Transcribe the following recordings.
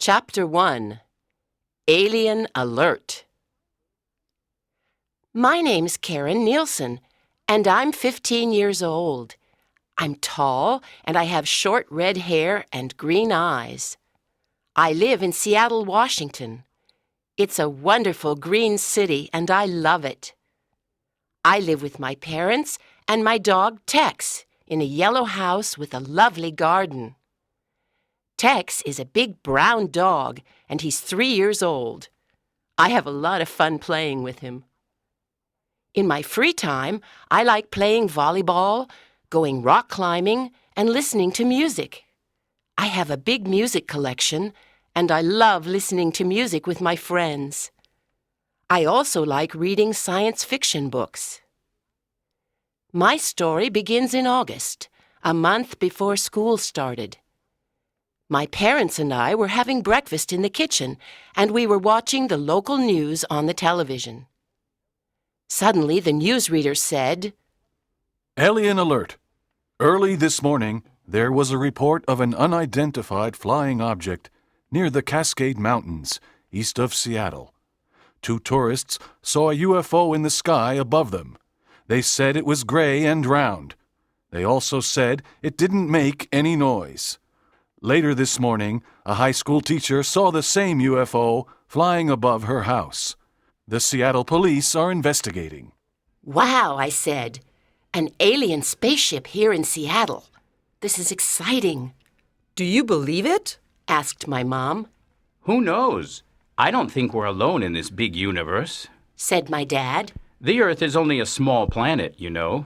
Chapter 1. Alien Alert. My name's Karen Nielsen, and I'm 15 years old. I'm tall, and I have short red hair and green eyes. I live in Seattle, Washington. It's a wonderful green city, and I love it. I live with my parents and my dog Tex in a yellow house with a lovely garden. Tex is a big brown dog, and he's 3 years old. I have a lot of fun playing with him. In my free time, I like playing volleyball, going rock climbing, and listening to music. I have a big music collection, and I love listening to music with my friends. I also like reading science fiction books. My story begins in August, a month before school started. My parents and I were having breakfast in the kitchen, and we were watching the local news on the television. Suddenly, the newsreader said, "Alien alert! Early this morning, there was a report of an unidentified flying object near the Cascade Mountains, east of Seattle. 2 tourists saw a UFO in the sky above them. They said it was gray and round. They also said it didn't make any noise. Later this morning, a high school teacher saw the same UFO flying above her house. The Seattle police are investigating." "Wow," I said. "An alien spaceship here in Seattle. This is exciting." "Do you believe it?" asked my mom. Who knows? I don't think we're alone in this big universe. Said my dad. The Earth is only a small planet, you know.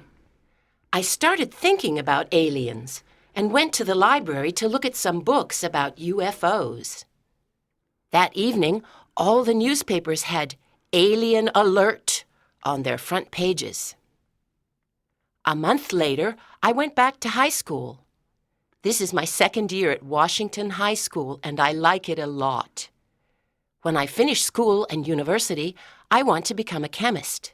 I started thinking about aliens and went to the library to look at some books about UFOs. That evening, all the newspapers had Alien Alert on their front pages. A month later, I went back to high school. This is my 2nd year at Washington High School, and I like it a lot. When I finish school and university, I want to become a chemist.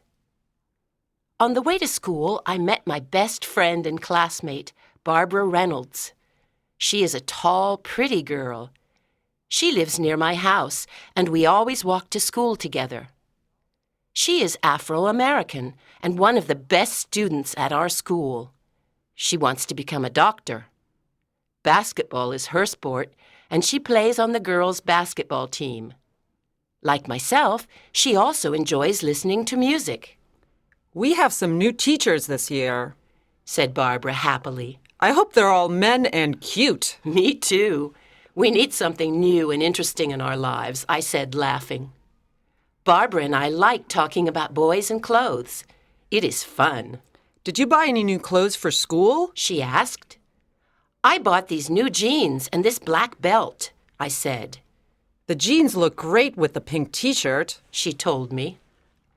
On the way to school, I met my best friend and classmate, Barbara Reynolds. She is a tall, pretty girl. She lives near my house, and we always walk to school together. She is Afro-American and one of the best students at our school. She wants to become a doctor. Basketball is her sport, and she plays on the girls' basketball team. Like myself, she also enjoys listening to music. "We have some new teachers this year," said Barbara happily. "I hope they're all men and cute." Me too. We need something new and interesting in our lives, I said, laughing. Barbara and I like talking about boys and clothes. It is fun. "Did you buy any new clothes for school?" she asked. "I bought these new jeans and this black belt," I said. "The jeans look great with the pink t-shirt," she told me.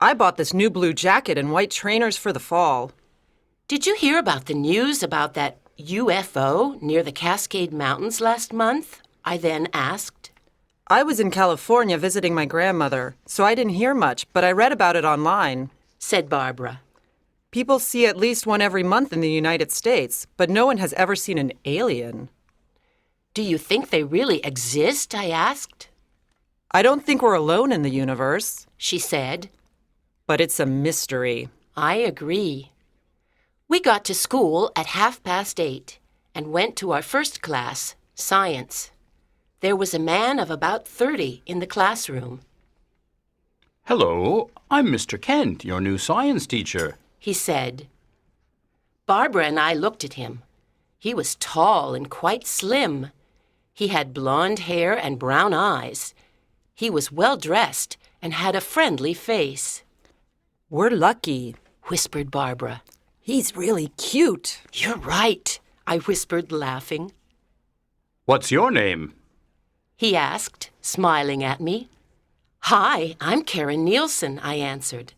"I bought this new blue jacket and white trainers for the fall." "Did you hear about the news about that UFO near the Cascade Mountains last month?" I then asked. "I was in California visiting my grandmother, so I didn't hear much, but I read about it online," said Barbara. "People see at least one every month in the United States, but no one has ever seen an alien." "Do you think they really exist?" I asked. "I don't think we're alone in the universe," she said. "But it's a mystery." I agree. We got to school at 8:30 and went to our first class, science. There was a man of about 30 in the classroom. Hello, I'm Mr. Kent, your new science teacher, he said. Barbara and I looked at him. He was tall and quite slim. He had blonde hair and brown eyes. He was well-dressed and had a friendly face. "We're lucky," whispered Barbara. "He's really cute." "You're right," I whispered, laughing. What's your name? He asked, smiling at me. "Hi, I'm Karen Nielsen," I answered.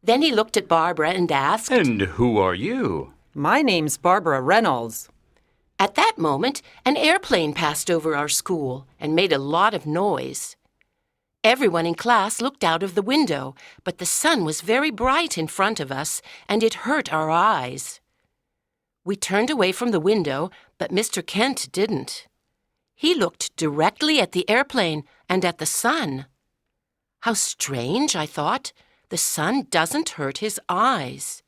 Then he looked at Barbara and asked, And who are you? "My name's Barbara Reynolds." At that moment, an airplane passed over our school and made a lot of noise. Everyone in class looked out of the window, but the sun was very bright in front of us, and it hurt our eyes. We turned away from the window, but Mr. Kent didn't. He looked directly at the airplane and at the sun. How strange, I thought. The sun doesn't hurt his eyes.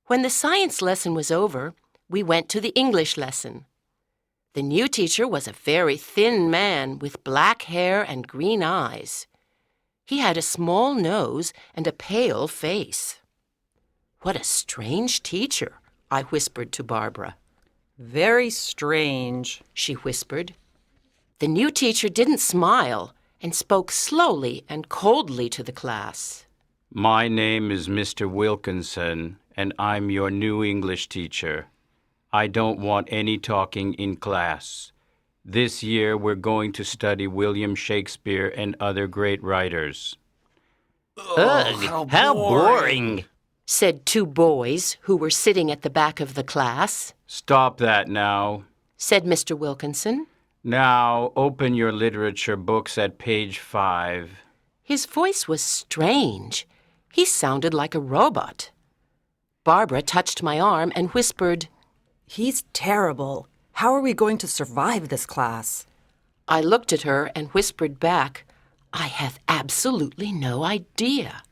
When the science lesson was over, we went to the English lesson. The new teacher was a very thin man with black hair and green eyes. He had a small nose and a pale face. "What a strange teacher," I whispered to Barbara. Very strange, She whispered. The new teacher didn't smile and spoke slowly and coldly to the class. My name is Mr. Wilkinson, and I'm your new English teacher. I don't want any talking in class. This year we're going to study William Shakespeare and other great writers. Ugh, how boring. Said two boys who were sitting at the back of the class. Stop that now. Said Mr. Wilkinson. Now, open your literature books at page 5. His voice was strange. He sounded like a robot. Barbara touched my arm and whispered, He's terrible. How are we going to survive this class? I looked at her and whispered back, I have absolutely no idea.